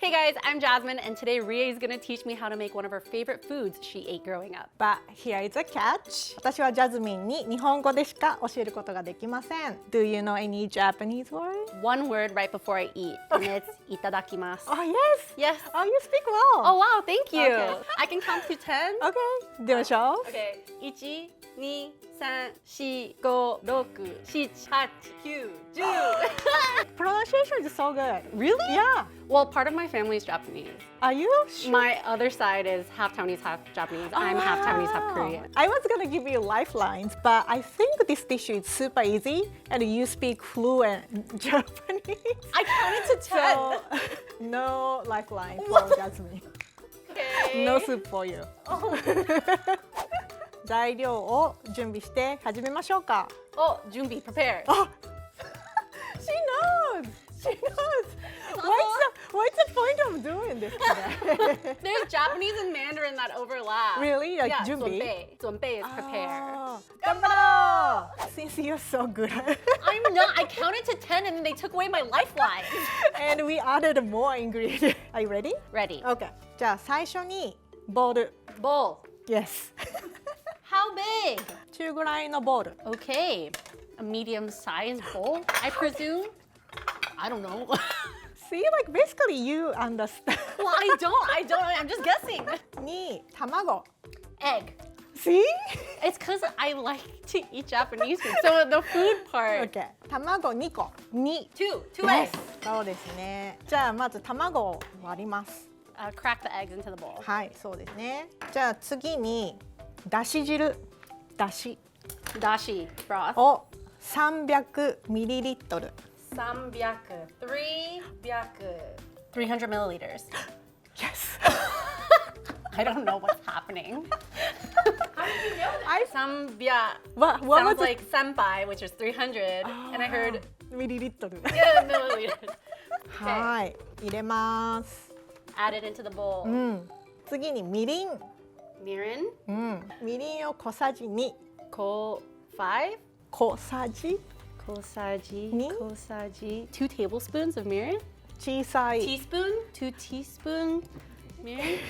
Hey guys, I'm Jasmine, and today Ria is going to teach me how to make one of her favorite foods she ate growing up. But here is a catch. 私はジャズミンに日本語でしか教えることができません。Do you know any Japanese word? One word right before I eat, and it's itadakimasu. Oh, yes. Yes. Oh, you speak well. Oh wow, thank you. Okay. I can count to 10. Okay. ではしょう。Okay. 1, 2, 3, 4, 5, 6, 7, 8, 9, 10. Pronunciation is so good. Really? Yeah. Well, part of my family is Japanese. Are you sure? My other side is half Taiwanese, half Japanese. I'm half Taiwanese, half Korean. I was gonna give you lifelines, but I think this dish is super easy and you speak fluent Japanese. I counted to 10. So, no lifeline for Jasmine. Okay. No soup for you. Oh. 材料を準備して始めましょうか。Oh, Junbi, prepare. Oh, she knows. She knows. What's the point of doing this today? There's Japanese and Mandarin that overlap. Really? Like yeah, 준비? Zonbei is prepare. Oh, 頑張ろう! Since you're so good. I'm not. I counted to 10 and they took away my lifeline. And we added more ingredients. Are you ready? Ready. Okay. じゃあ最初にボウル。 Bowl. Yes. How big? 中ぐらいのボウル。 Okay. A medium-sized bowl, I presume? I don't know. See, like basically you understand. Well, I don't. I'm just guessing. に卵。 Egg. See? It's because I like to eat Japanese food. So the food part. Okay. 卵2個。2。Two Yes. eggs. そうですね。じゃあまず卵を割ります。Crack the eggs into the bowl. はい、そうですね。じゃあ次にだし汁。だし Dashi broth. を300ミリリットル。 300 300 milliliters. Yes. I don't know what's happening. How did you know that? Sambya What sounds was like senpai, which is 300, and I heard ミリリットル。 yeah, milliliters. はい、入れます。 Add it into the bowl. 次にみりん。 Mirin, みりんを小さじ2。 ko 5, 小さじ kosaji, Ni? kosaji, 2 tablespoons of mirin. 小さい。 Teaspoon, 2 teaspoon mirin.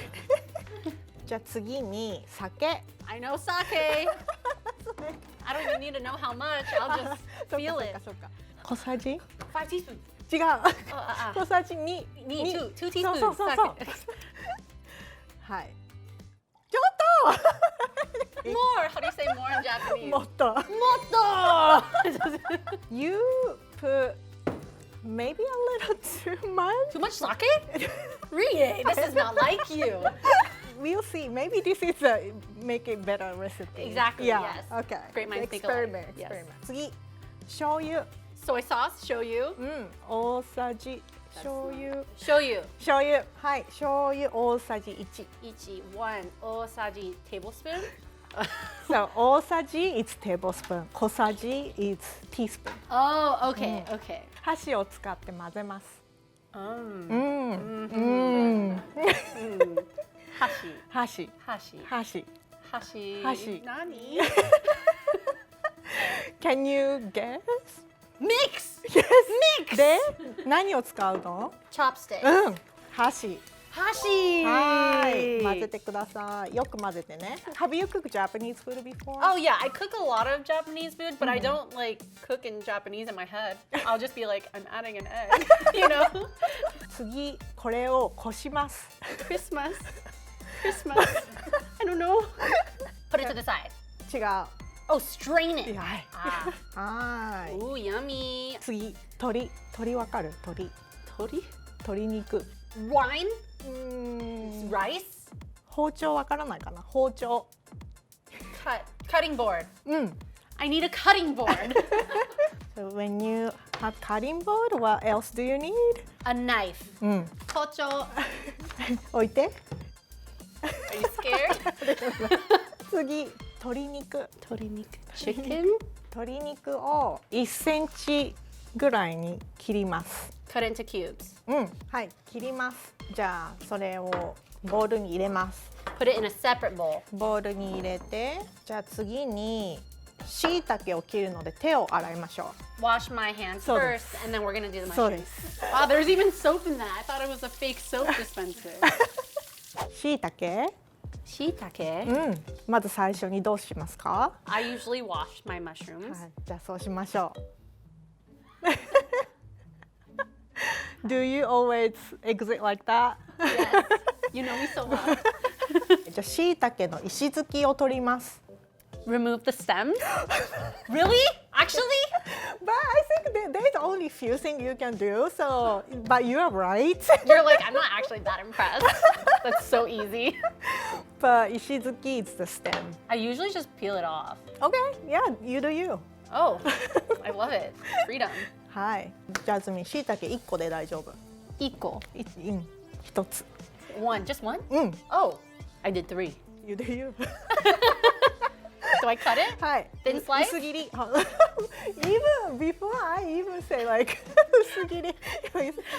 じゃあ次に酒。 I know sake. I don't even need to know how much. I'll just そっ feel か it. そっか。小さじ？ 5 teaspoons. 違う。あ小さじ2。 2 teaspoons. そうそうそうそう Sake. はい。ちょっと。 More. How do you say more in Japanese? もっと。 Motto. You put maybe a little too much. Too much sake? Rie, this is not like you. We'll see. Maybe this is a make it better recipe. Exactly, Yeah. yes. Okay. Great minds think alike. Experiment. Yes. Experiment. 次、醤油。 Soy sauce, shoyu. 大さじ。醤油。 Shoyu. 醤油。はい。醤油大さじ1。 Ichi, 1 osaji tablespoon. So 大さじ is tablespoon. 小さじ is teaspoon. Oh, okay, okay. 箸を使って混ぜます。Hashi. 箸。 Hashi. 箸。 Hashi. Hashi. Nani? Can you guess? Mix. Yes. Mix. で、何を使うの？ Chopstick. 箸。 Hashi. はい。混ぜてください。よく混ぜてね。Have you cooked Japanese food before? Oh yeah, I cook a lot of Japanese food, but I don't like cook in Japanese in my head. I'll just be like, I'm adding an egg, you know? 次、これをこします。 Christmas. I don't know. Put it to the side. 違う。 Oh, strain it. はい。 Ah. はい。 Ooh, yummy. 次、鶏わかる？鶏。 Tori? 鶏肉。 Wine? うーん。 Rice? 包丁わからないかな？包丁。 Cutting board. うん。 I need a cutting board. So when you have cutting board, what else do you need? A knife. うん。 Kocho. 置いて。 Are you scared? 次、鶏肉。 Chicken? 鶏肉を1センチぐらいに切ります。 Cut into cubes. はい、切ります。じゃあそれをボウルに入れます。 Put it in a separate bowl. ボウルに入れて、じゃあ次にしいたけを切るので手を洗いましょ Wash my hands そうで first, and then we're gonna do the う。そうで mushrooms. す。 Wow, there's even soap in that. I thought it was a fake soap dispenser. しいたけ、 Shiitake. まず最初にどうしますか？ I usually wash my mushrooms. はい、じゃあそうしましょう。Do you always exit like that? Yes. You know me so well. じゃあしいたけの石突きを取ります。Remove the stems? Really? Actually? But I think there's only few things you can do. So, but you are right. You're like, I'm not actually that impressed. That's so easy. But 石突き is the stem. I usually just peel it off. Okay, yeah, you do you. Oh, I love it. Freedom. はい。ジャズミン、しいたけ1個で大丈夫。 Equal. 1つ。 One. Just one? うん。 Oh, I did 3. You do you. Do I cut it? はい。 Thin slice? 薄切り。Even before I even say like 薄切り。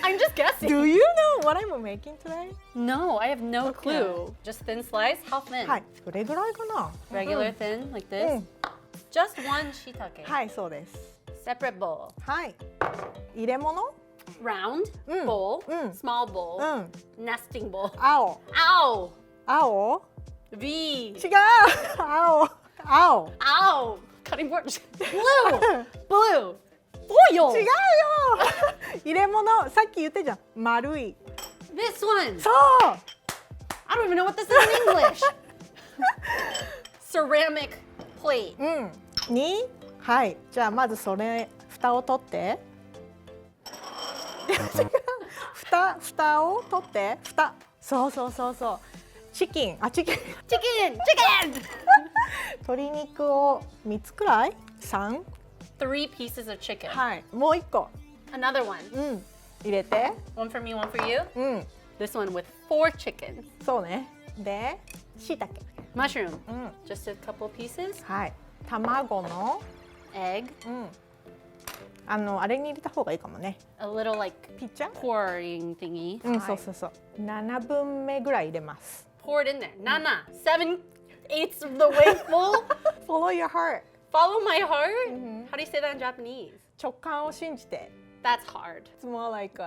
I'm just guessing. Do you know what I'm making today? No, I have no Okay. clue. Just thin slice? How thin? はい。どれぐらいかな？ Regular thin, like this? Just one shiitake. はい、そうです。 Separate bowl. はい。入れ物？ Round bowl. Small bowl. うん。 Nesting bowl. 青。 Ow! 青？ V. 違う。青。青。 Ow! Cutting board. Blue! Blue! Foil! 違うよ。入れ物、さっき言ってじゃん。丸い。 This one! そう。 I don't even know what this is in English. Ceramic plate. に、はい。じゃあまずそれ蓋を取って。蓋を取って。蓋。そうそうそうそう。チキン。Chicken! Chicken! 鶏肉を3つくらい ?3? 3 pieces of chicken. はい。もう1個。 Another one. 入れて。 One for me, one for you. うん。 This one with 4 chickens. そうね。で、しいたけ。 Mushroom. Just a couple pieces. はい。卵の、Egg. あれに入れた方がいいかもね。 A little like ピッチャー？ pouring thingy. そうそうそう。7分目ぐらい入れます。 Pour it in there. Nana. 7/8 of the way full. Follow your heart. Follow my heart. How do you say that in Japanese? 直感を信じて。 That's hard. It's more like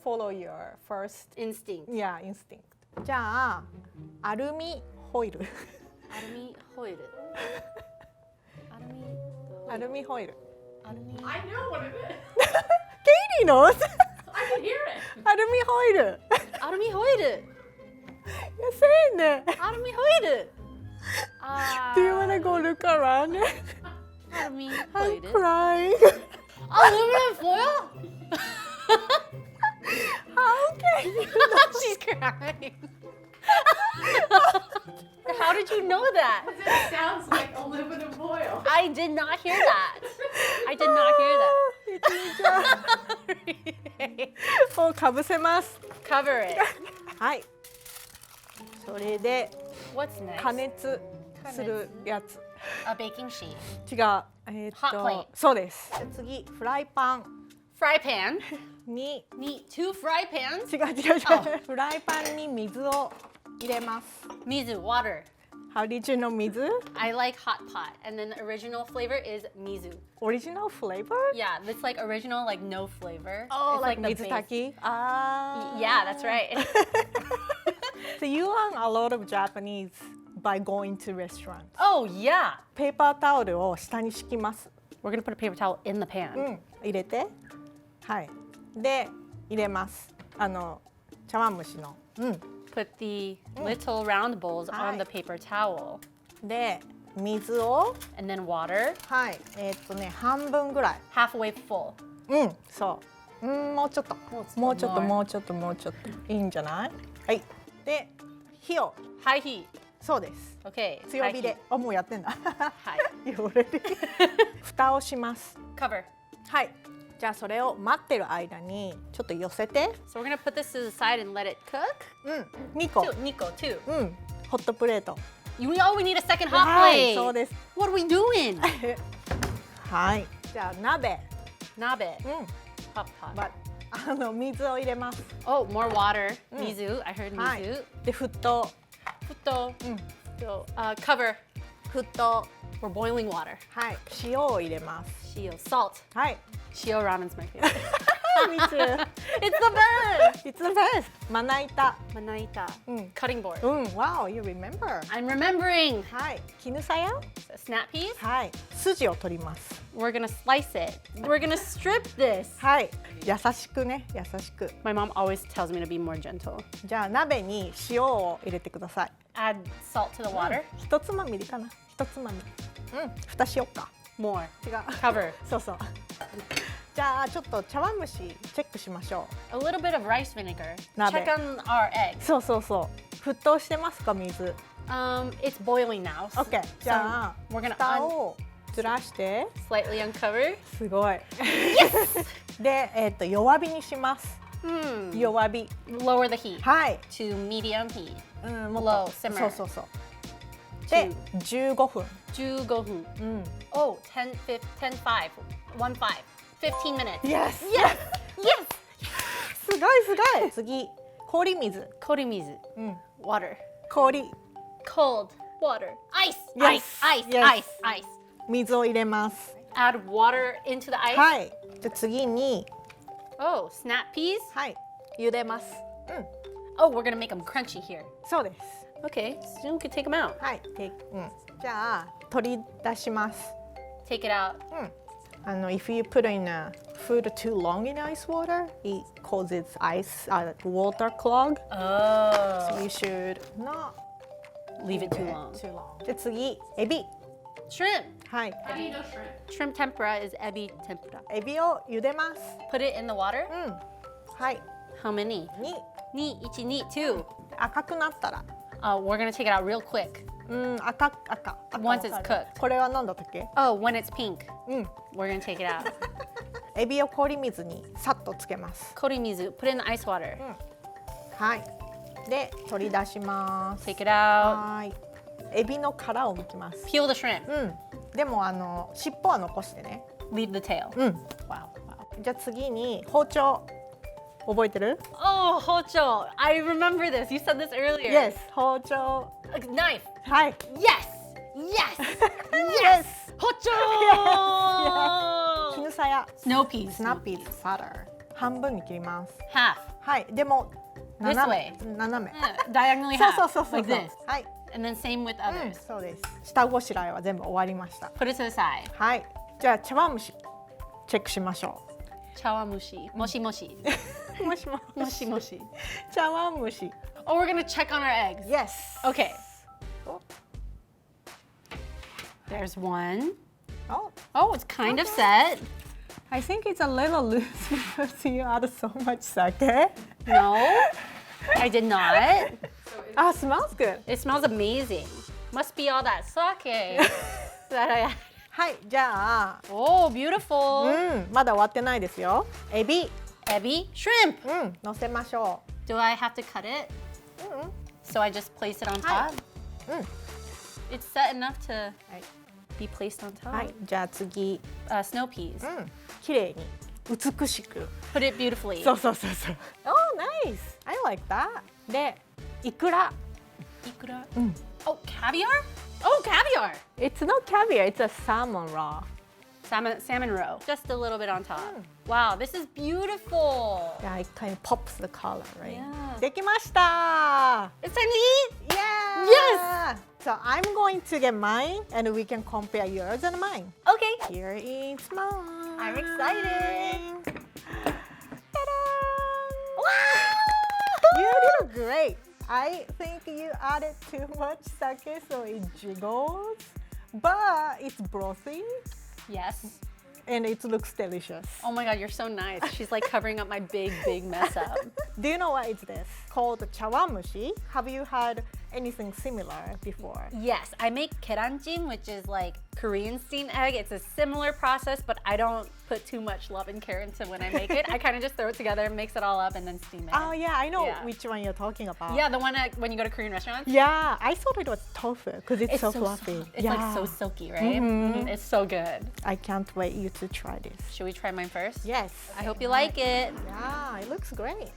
follow your first Instinct. instinct. じゃあアルミホイル。 Arumi hoiru. アルミホイル。 Arumi. I know what it is. ケイリーの I can hear it. アルミホイル。 Arumi hoiru. いやせーね。 Arumi hoiru. Do you wanna go look around? Arumi I'm hoiru. crying. Aluminum foil? How can you? She's crying. How did you know that? It sounds like aluminum foil. I did not hear that. I did not hear that. もうかぶせます。 Cover it. はい。それで What's next? 加熱するやつ。 A baking sheet. 違う。Hot plate. そうです。じゃあ次フライパン Fry pan. に Need 2 fry pans. 違う違う違う。フライパンに水を入れます。 Mizu, water. How did you know 水？ I like hot pot. And then the original flavor is mizu. Original flavor? Yeah, it's like original, like no flavor. Oh, it's like the 水 base. 炊き？ああ。Yeah, that's right. So you learn a lot of Japanese by going to restaurants. Oh, yeah. ペーパータオルを下に敷きます。 We're gonna put a paper towel in the pan. 入れて。はい。で入れます。茶碗蒸しの。Put the little round bowls on Hi. the paper towel. で水を And then water, はい半分ぐらい。 halfway full. そう。もうちょっと。もうちょっともうちょっともうちょっといいんじゃない？はい。で火を High heat. そうです。 Okay. 強 high 火で。あもうやってんだ。はい汚れる。蓋をします。 heat. Cover. はい。じゃあそれを待ってる間にちょっと寄せて。 So we're gonna put this to the side and let it cook. 2個。 Nico, too. ホットプレート。We need a second hot はい、 plate. そうです。 What are we doing? はい。じゃあ鍋。 Nabe. Hot pot. 水を入れます。 Oh, more water. Mizu. I heard はい mizu.。で沸騰。 Futo. Cover. 沸騰。We're boiling water. はい、塩を入れます。 Shio. Salt. はい。 Shio ramen's my favorite. Me too. It's the best! It's the best. まな板。 Manaita. Mm. Cutting board. Wow, you remember. I'm remembering. はい。絹さや。 Snap peas. はい。筋を取ります。 We're gonna slice it. We're gonna strip this. はい。優しくね、優しく。 My mom always tells me to be more gentle. じゃあ鍋に塩を入れてください。 Add salt to the water. 一つまみでいいかな。一つまみ。蓋しようか。 More. 違う。 Cover. そうそう。じゃあちょっと茶碗蒸しチェックしましょ A little bit of rice vinegar. 鍋。 Check on our eggs. う。そうそうそう。沸騰してますか水。It's boiling now. OK。じゃあ we're gonna 蓋をずらして。 slightly uncover. すごい。で、弱火にします。弱火。 Lower the heat はい。 to medium heat. もっ Low と simmer. そうそうそう。で、15分。 15分. Oh, 10, 5, 1, 5. 15 minutes. Yes! Yes! Yes! すごいすごい。次、氷水。 Korimizu. Water. 氷。 Cold water. Ice! Yes. Ice! Ice! Yes. Ice! Ice! 水を入れます。 Add water into the ice. はい。じゃあ次に、 Oh, snap peas. はい。茹でます。Oh, we're gonna make them crunchy here. そうです。 Okay, so we can take them out. はい。じゃあ取り出します。 Take it out. If you put in food too long in ice water, it causes water clog. Oh. So you should not Leave it too long. too long. じゃあ次、エビ。 Shrimp. はい。 How do you know shrimp? Shrimp tempura is ebi tempura. エビを茹でます。 Put it in the water. はい。 How many? に Ni, ichi, ni, two. 赤くなったら。We're gonna take it out real quick. 赤。Once it's cooked. これは何だったっけ？ Oh, when it's pink. We're gonna take it out. エビを氷水にさっとつけます。 Korimizu. Put it in the ice water. はい。で、取り出します。 Take it out. はい。エビの殻を剥きます。 Peel the shrimp. でも尻尾は残してね。 Leave the tail. Wow. Wow. じゃあ次に包丁。覚えてる？ Oh, hocho. I remember this. You said this earlier. Yes. 包丁。 A knife. はい。 Yes. Yes. Yes. Hocho. 絹さや。 Snow peas. スナッピーズバター。半分に切ります。 Half. はい。でも This 斜 way. め。斜め。 Diagonally そう half. そうそうそう Like this. はい。 And then same with others. そうです。下ごしらえは全部終わりました。 Put it to the side. はい。じゃあ茶碗蒸しチェックしましょ Chawanmushi. Moshi moshi. う。もしも Moshi moshi. 茶碗蒸し。 Oh, we're gonna check on our eggs. Yes. Okay. Oh. There's one. Oh, Oh, it's kind of set. I think it's a little loose because you add so much sake. No, I did not. Ah, smells good. It smells amazing. Must be all that sake that I. はい、じゃあ、 Oh, beautiful. まだ終わってないですよ。エビ、 Ebi, shrimp. 乗せましょ Do I have to cut it? So I just place it on top? It's set enough to う。はい、 be placed on top. はい、じゃあ次、 Snow peas. 綺麗に美しく。 Put it beautifully. そう。Oh, nice. I like that. で、イクラ。 Ikura. Oh, caviar? Oh, caviar. It's not caviar, it's a salmon raw. Salmon roe. Just a little bit on top. Wow, this is beautiful. Yeah, it kind of pops the color, right? Yeah. できました。 It's time to eat. Yeah. So I'm going to get mine, and we can compare yours and mine. Okay. Here is mine. I'm excited. Ta-da! Wow! You did great. I think you added too much sake, so it jiggles, but it's brothy Yes. and it looks delicious. Oh my god, you're so nice. She's like covering up my big mess up. Do you know what it's this? Called chawanmushi. Have you had anything similar before? Yes, I make keranjin, which is like Korean steamed egg. It's a similar process, but I don't put too much love and care into when I make it. I kind of just throw it together, mix it all up, and then steam it. Oh yeah, I know Yeah. which one you're talking about. Yeah, the one when you go to Korean restaurants. Yeah, I thought it was tofu because it's so fluffy. soft. It's yeah. like so silky, right? It's so good. I can't wait you to try this. Should we try mine first? Yes. I hope you like it. Yeah, it looks great.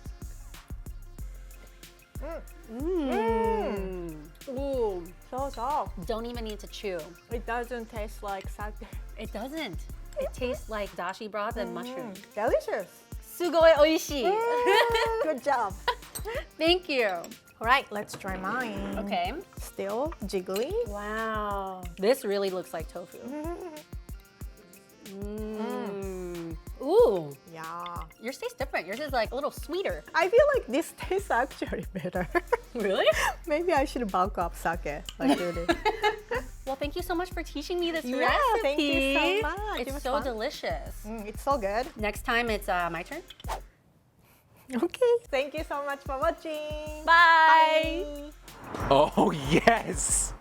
Ooh. so soft. Don't even need to chew. It doesn't taste like sake. It doesn't. It tastes like dashi broth and mushrooms. Delicious. Sugoi oishii. Good job. Thank you. All right, let's try mine. Okay. Still jiggly. Wow. This really looks like tofu. Ooh. Yeah. Yours tastes different. Yours is like a little sweeter. I feel like this tastes actually better. Really? Maybe I should bulk up sake like you did. Well, thank you so much for teaching me this Yeah, recipe. thank you so much. It It's was so fun. delicious. It's so good. Next time it's my turn. Okay. Thank you so much for watching. Bye. Bye. Oh, yes!